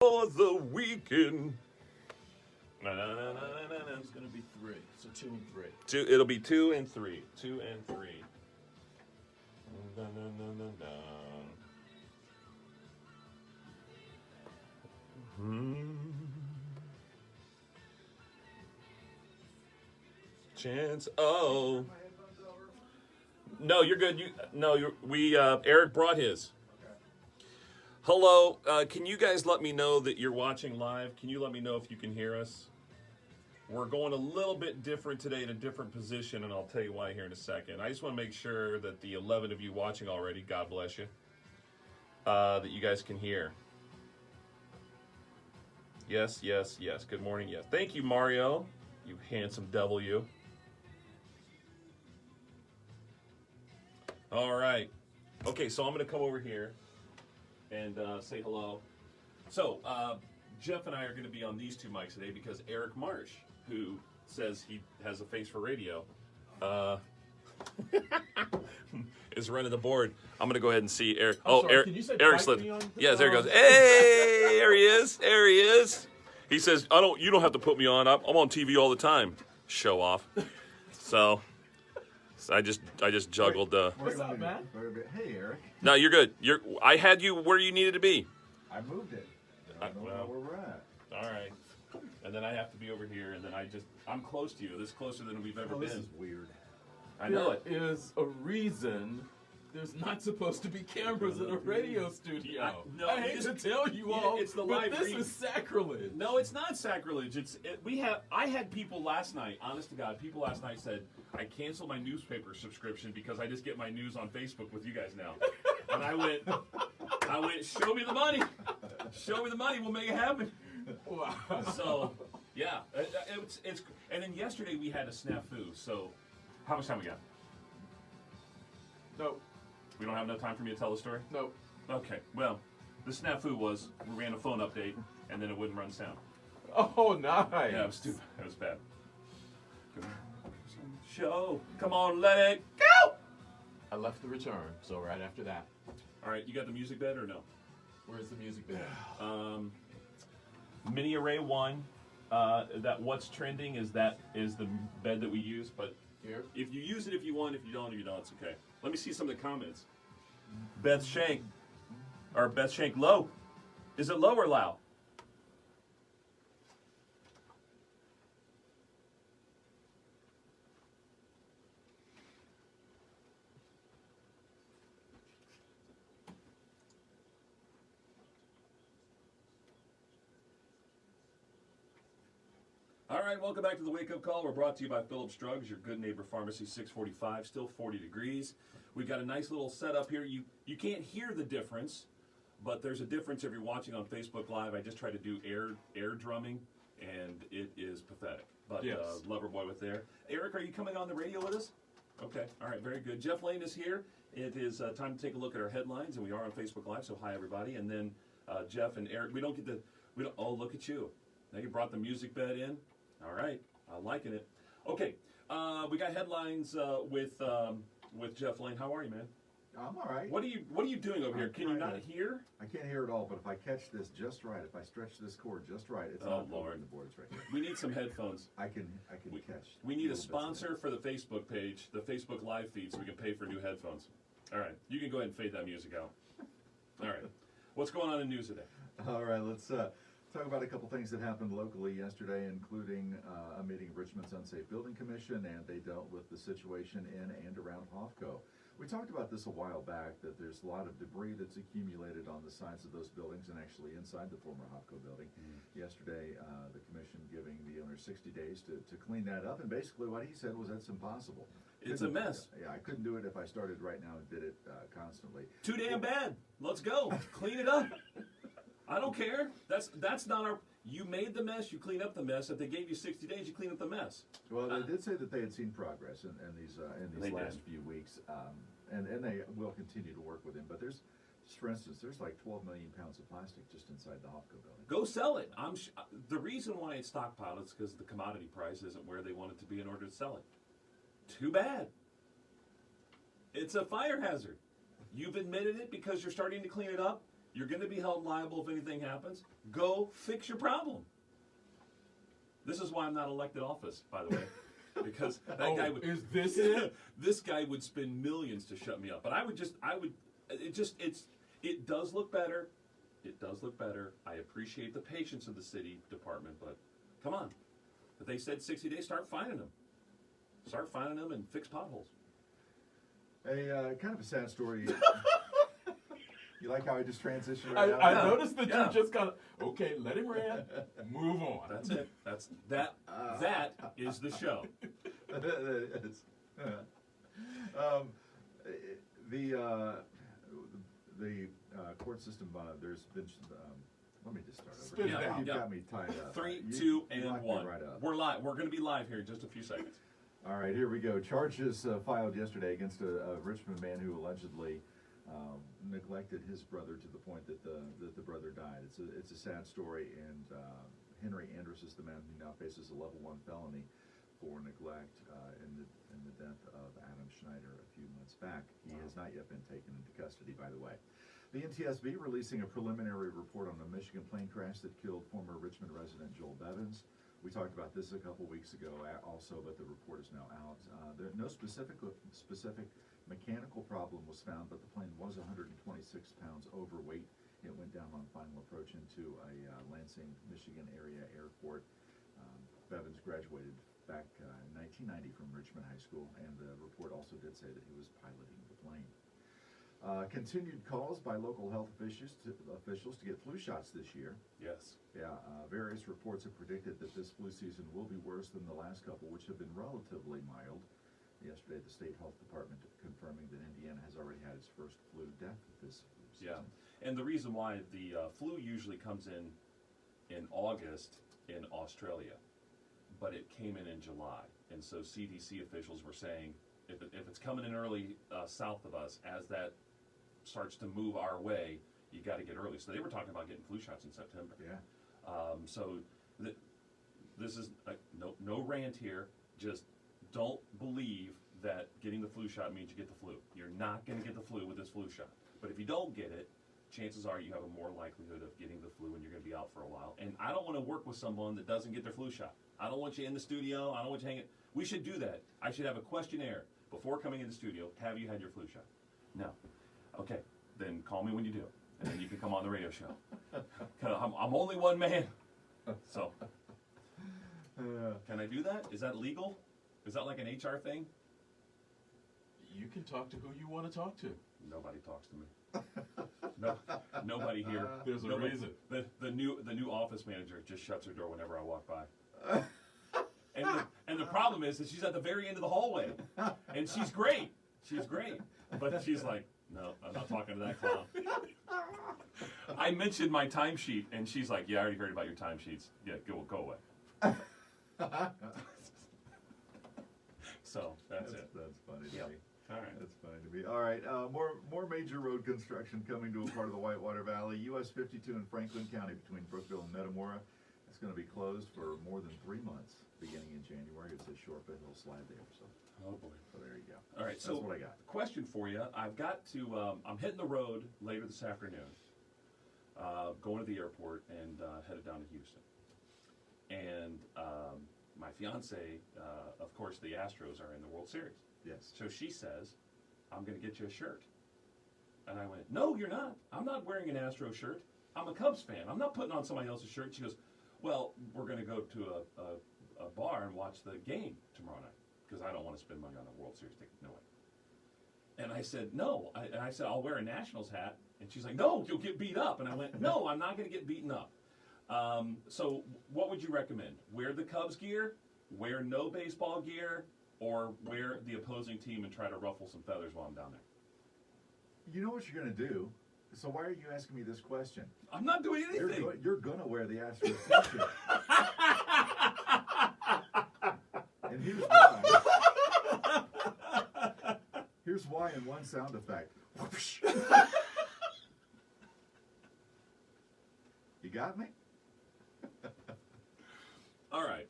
for the weekend. Na, na, na, na, na, na. It's going to be 3. So 2 and 3. It'll be 2 and 3. 2 and 3. Na, na, na, na, na. Chance. Oh. No, you're good. Eric brought his. Hello. Can you guys let me know that you're watching live? Can you let me know if you can hear us? We're going a little bit different today in a different position, and I'll tell you why here in a second. I just want to make sure that the 11 of you watching already, God bless you, that you guys can hear. Yes, yes, yes. Good morning. Yes. Thank you, Mario. You handsome devil, you. All right. Okay, so I'm going to come over here and say hello. So, Jeff and I are going to be on these 2 mics today because Eric Marsh, who says he has a face for radio, is running the board. I'm going to go ahead and see Eric. Sorry, Eric slid. Yes, there he goes. Hey, there he is. There he is. He says, You don't have to put me on. I'm on TV all the time. Show off. So I just juggled. What's up, man? Hey, Eric. No, you're good. I had you where you needed to be. I moved it. I don't know where we're at. All right. And then I have to be over here, and then I'm close to you. This is closer than we've ever been. This is weird. I know it. There is a reason there's not supposed to be cameras in a radio studio. I hate to tell you all, it's the but live this read. is sacrilege. No, it's not sacrilege. I had people last night, honest to God, people last night said, I canceled my newspaper subscription because I just get my news on Facebook with you guys now. And I went, show me the money. Show me the money, we'll make it happen. Wow. So, yeah. It's and then yesterday we had a snafu. So, how much time we got? No. We don't have enough time for me to tell the story? No. Okay, well, the snafu was we ran a phone update and then it wouldn't run sound. Oh, nice. Yeah, it was stupid. It was bad. Show. Come on, let it go! I left the return, so right after that. All right, you got the music bed or no? Where's the music bed? Mini Array 1. That what's trending is the bed that we use, but Here? if you use it if you want, if you don't, it's okay. Let me see some of the comments. Beth Shank low. Is it low or loud? All right, welcome back to the Wake Up Call. We're brought to you by Phillips Drugs, your good neighbor pharmacy, 645, still 40 degrees. We've got a nice little setup here. You can't hear the difference, but there's a difference if you're watching on Facebook Live. I just tried to do air drumming, and it is pathetic. But yes. Loverboy was there. Eric, are you coming on the radio with us? Okay, all right, very good. Jeff Lane is here. It is time to take a look at our headlines, and we are on Facebook Live, so hi, everybody. And then Jeff and Eric, oh, look at you. Now you brought the music bed in. All right, I'm liking it. Okay, we got headlines with Jeff Lane. How are you, man? I'm all right. What are you doing over here? Can you not hear? I can't hear it all, but if I catch this just right, if I stretch this cord just right, it's Oh, not Lord. over the board. It's right here. We need some headphones. I can catch. We need a little bits of sponsor it. for the Facebook page, the Facebook Live feed, so we can pay for new headphones. All right, you can go ahead and fade that music out. All right, what's going on in news today? All right, let's talk about a couple things that happened locally yesterday, including a meeting of Richmond's Unsafe Building Commission, and they dealt with the situation in and around HOFCO. We talked about this a while back, that there's a lot of debris that's accumulated on the sides of those buildings and actually inside the former HOFCO building. Yesterday, the commission giving the owner 60 days to clean that up, and basically what he said was that's impossible. It's a mess. Yeah, I couldn't do it if I started right now and did it constantly. Too damn bad. Let's go. Clean it up. I don't care. That's not our. You made the mess. You clean up the mess. If they gave you 60 days, you clean up the mess. Well, they did say that they had seen progress in these last few weeks, and they will continue to work with him. But there's, just for instance, there's like 12 million pounds of plastic just inside the HOFCO building. Go sell it. The reason why it's stockpiled is because the commodity price isn't where they want it to be in order to sell it. Too bad. It's a fire hazard. You've admitted it because you're starting to clean it up. You're going to be held liable if anything happens. Go fix your problem. This is why I'm not elected office, by the way. Because that guy would... Is this it? This guy would spend millions to shut me up. But it does look better. It does look better. I appreciate the patience of the city department, but come on. If they said 60 days, start finding them. Start finding them and fix potholes. A kind of a sad story. You like how I just transitioned right out? I noticed that you just got, okay, let him rant, move on. That's it. That is the show. The court system, there's been, let me just start over. Spit it out. You've got me tied up. 3, You 2, and locked me 1. right up. We're live. We're going to be live here in just a few seconds. All right, here we go. Charges filed yesterday against a Richmond man who allegedly neglected his brother to the point that the brother died. It's a sad story, and Henry Andrus is the man who now faces a level 1 felony for neglect in the death of Adam Schneider a few months back. He has not yet been taken into custody, by the way. The NTSB releasing a preliminary report on a Michigan plane crash that killed former Richmond resident Joel Bevins. We talked about this a couple weeks ago also, but the report is now out. No specific mechanical problem was found, but the plane was 126 pounds overweight. It went down on final approach into a Lansing, Michigan area airport. Bevins graduated back in 1990 from Richmond High School, and the report also did say that he was piloting the plane. Continued calls by local health officials to get flu shots this year. Yes. Yeah, various reports have predicted that this flu season will be worse than the last couple, which have been relatively mild. Yesterday, the state health department confirming that Indiana has already had its first flu death this flu season. Yeah, and the reason why the flu usually comes in August in Australia, but it came in July, and so CDC officials were saying if it's coming in early south of us, as that starts to move our way, you got to get early. So they were talking about getting flu shots in September. Yeah. This is no rant here. Just don't believe that getting the flu shot means you get the flu. You're not going to get the flu with this flu shot. But if you don't get it, chances are you have a more likelihood of getting the flu and you're going to be out for a while. And I don't want to work with someone that doesn't get their flu shot. I don't want you in the studio. I don't want you hanging. We should do that. I should have a questionnaire before coming in the studio. Have you had your flu shot? No. Okay, then call me when you do, and then you can come on the radio show. I'm only one man, so can I do that? Is that legal? Is that like an HR thing? You can talk to who you want to talk to. Nobody talks to me. No, nobody here. There's a reason. The new office manager just shuts her door whenever I walk by. And the problem is that she's at the very end of the hallway, and she's great. She's great, but she's like, no, I'm not talking to that clown. I mentioned my timesheet, and she's like, yeah, I already heard about your timesheets. Yeah, go away. So that's it. That's funny to Yep. me. All right. That's funny to me. All right, more major road construction coming to a part of the Whitewater Valley. US 52 in Franklin County between Brookville and Metamora. It's going to be closed for more than 3 months, beginning in January. It's a short but it'll slide there. So, Oh boy. so there you go. All right. That's So what I got. question for you. I've got to. I'm hitting the road later this afternoon. Going to the airport and headed down to Houston. And my fiance, of course, the Astros are in the World Series. Yes. So she says, I'm going to get you a shirt. And I went, no, you're not. I'm not wearing an Astro shirt. I'm a Cubs fan. I'm not putting on somebody else's shirt. She goes, well, we're going to go to a bar and watch the game tomorrow night because I don't want to spend money on a World Series ticket. No way. And I said, no. I said, I'll wear a Nationals hat. And she's like, no, you'll get beat up. And I went, no, I'm not going to get beaten up. So what would you recommend? Wear the Cubs gear, wear no baseball gear, or wear the opposing team and try to ruffle some feathers while I'm down there? You know what you're going to do. So why are you asking me this question? I'm not doing anything. You're going to wear the Astros t-shirt. And here's why. Here's why in one sound effect. You got me? All right.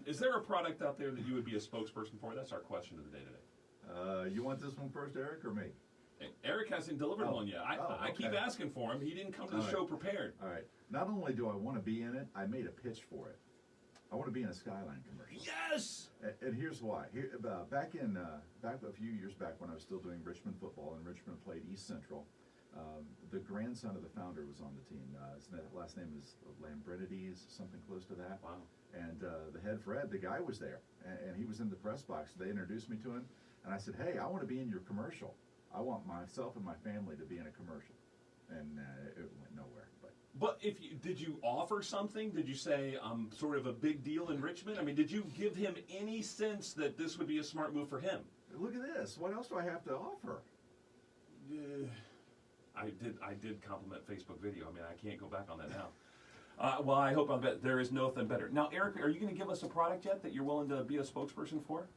Is there a product out there that you would be a spokesperson for? That's our question of the day today. You want this one first, Eric, or me? Eric hasn't delivered one yet. I keep okay. asking for him. He didn't come to the All show right. prepared. All right. Not only do I want to be in it, I made a pitch for it. I want to be in a Skyline commercial. Yes! And here's why. Back a few years back when I was still doing Richmond football, and Richmond played East Central, the grandson of the founder was on the team. His last name is Lambrinides, something close to that. Wow. And the head Fred, the guy was there, and he was in the press box. They introduced me to him, and I said, "Hey, I want to be in your commercial. I want myself and my family to be in a commercial." And it went nowhere. But did you offer something? Did you say sort of a big deal in Richmond? I mean, did you give him any sense that this would be a smart move for him? Look at this. What else do I have to offer? I did compliment Facebook video. I mean, I can't go back on that now. Well, I hope there is nothing better. Now, Eric, are you going to give us a product yet that you're willing to be a spokesperson for?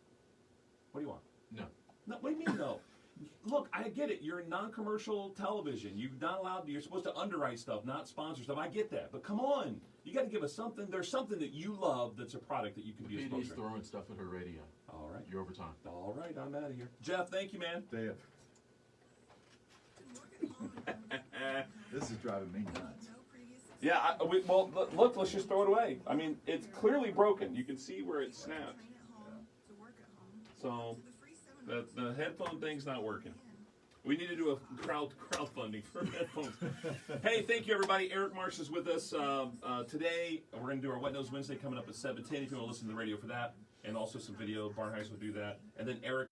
What do you want? No. No. What do you mean no? Look, I get it. You're in non-commercial television. You're not allowed. You're supposed to underwrite stuff, not sponsor stuff. I get that, but come on, you got to give us something. There's something that you love that's a product that you can be a PD's spokesperson. throwing stuff at her radio. All right, You're over time. All right, I'm out of here. Jeff, thank you, man. Dave. This is driving me nuts. Yeah. Well, look. Let's just throw it away. I mean, it's clearly broken. You can see where it snapped. So the headphone thing's not working. We need to do a crowdfunding for headphones. Hey, thank you, everybody. Eric Marsh is with us today. We're going to do our Wet Nose Wednesday coming up at 7:10 if you want to listen to the radio for that. And also some video. Barnheis will do that. And then Eric